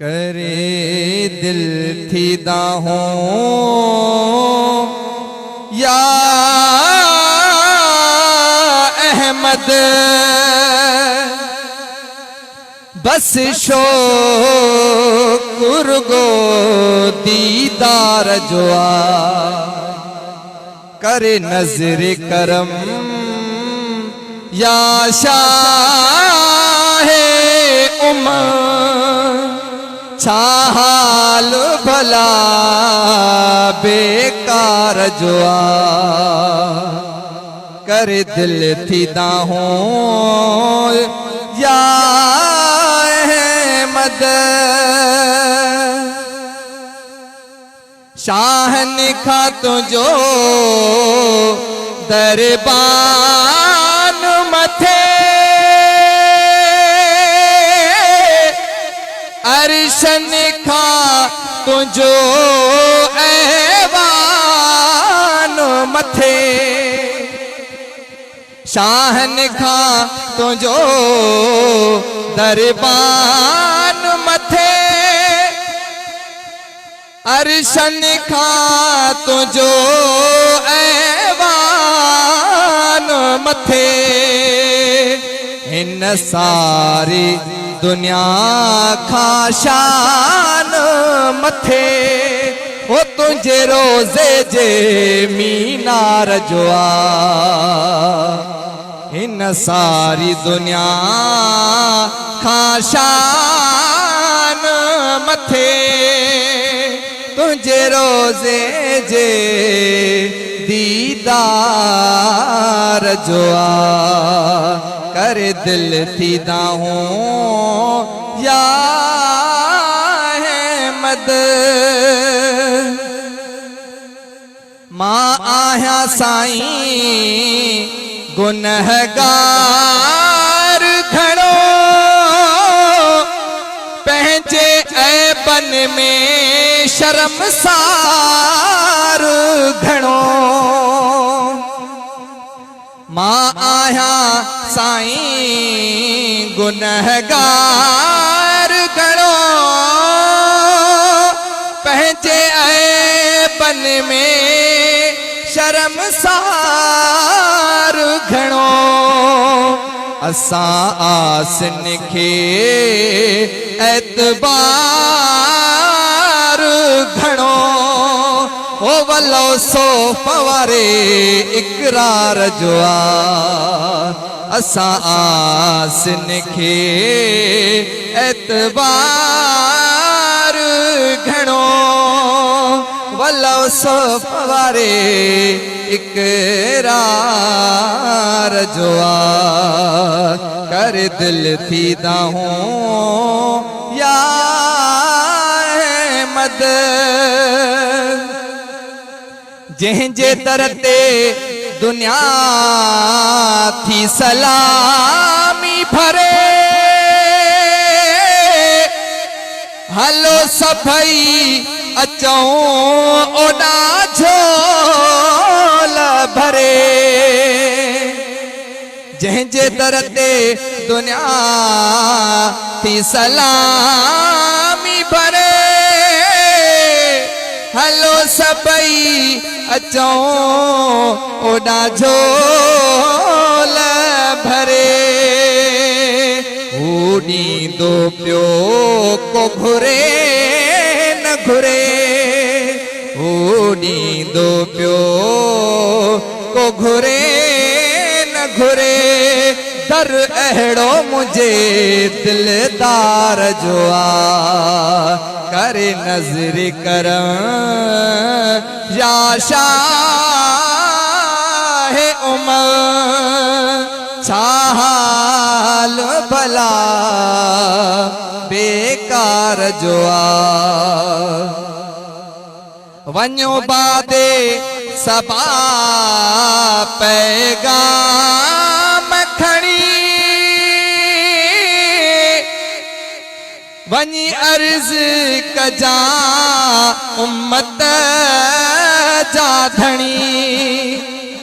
करे दिल थी दाहों या अहमद बस शोकुर गो दीदार जुआ करे नजर करम या शाहे उमर छाहाल भला बेकार जुआ करे दिल थी दाहों या अहमद शाहन खा तुझो दरबान मथे अरशन खा तुझो ऐवान मथे शाहन खा तुझो दरबान मथे अरशन खा तुझो ऐवान मथे हिन सारी दुनिया खा शान मथे हो तुझे रोज़े जे मीनार जुआ हिन सारी दुनिया खा शान मथे तुझे रोज़े जे दीदार जुआ करे दिल थी दाहों या अहमद मां आया साईं गुनहगार घणो पंहिंजे ऐबन में शर्मसार घणो मां आया साईं गुनहगार घणो पंहिंजे ऐबन में शर्मसार घणो असां आसिन खे एतबार घणो हो वलो सो फवारे इकरार जुआ असां आसिन खे एतबार घणो वलो सो फवारे इकरार जुआ कर दिल थी दाहों या अहमद जंहिंजे दर ते दुनिया थी सलामी भरे हलो सभई अचूं ओॾा झोल भरे जंहिंजे दर ते दुनिया थी सलामी भरे हलो सभई अचूं ओॾा झोल भरे हू ॾींदो पियो को घुरे न घुरे हू ॾींदो पियो को घुरे न घुरे दर अहिड़ो मुझे दिलदार जुआ करे नजर करम या शाहे उमर छाहाल भला बेकार जुआ वञो बादे सबा पैगाम खणी वञी अर्ज़ कजा उम्मत जा धणी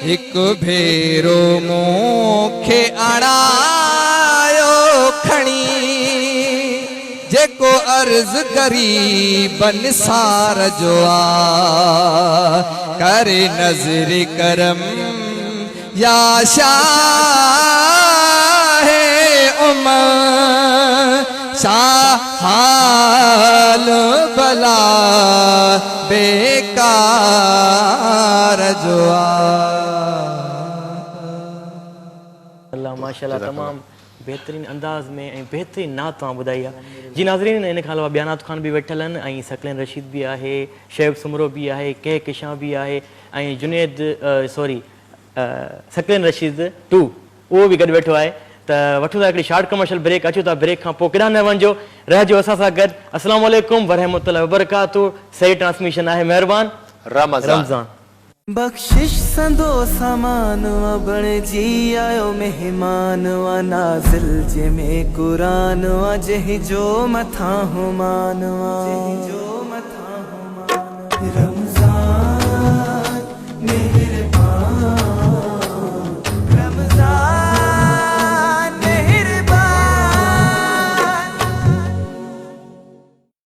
हिक भेरो मूंखे अणायो खणी जेको अर्ज गरीब निसार जो आ करे नजर करम या शाहे उमर हाल भला बेकार जो अल्लाह माशाल्लाह तमाम बेहतरीन अंदाज़ में ऐं बेहतरीन नात तव्हां ॿुधाई आहे। जी नाज़रीन, इन खां अलावा ॿिया नात ख़ान बि वेठल आहिनि ऐं सकलेन रशीद बि आहे, शोएब सुमरो बि आहे, के किशां बि आहे ऐं जुनेद सकलेन रशीद 2 उहो बि गॾु वेठो आहे। त वठूं था हिकिड़ी शॉर्ट कमर्शियल ब्रेक, अचूं था ब्रेक खां पोइ केॾांहुं न वञिजो, रहजो असां सां गॾु। अस्सलामु अलैकुम वरहमतुल्लाहि वबरकातुहू। सही ट्रांसमिशन आहे, महिरबान रमज़ान। बख्शिश संदो सामान बण जी आयो मेहमान वा नाज़िल जे में कुरान वा जहि जो मथा हुमान वा रमज़ान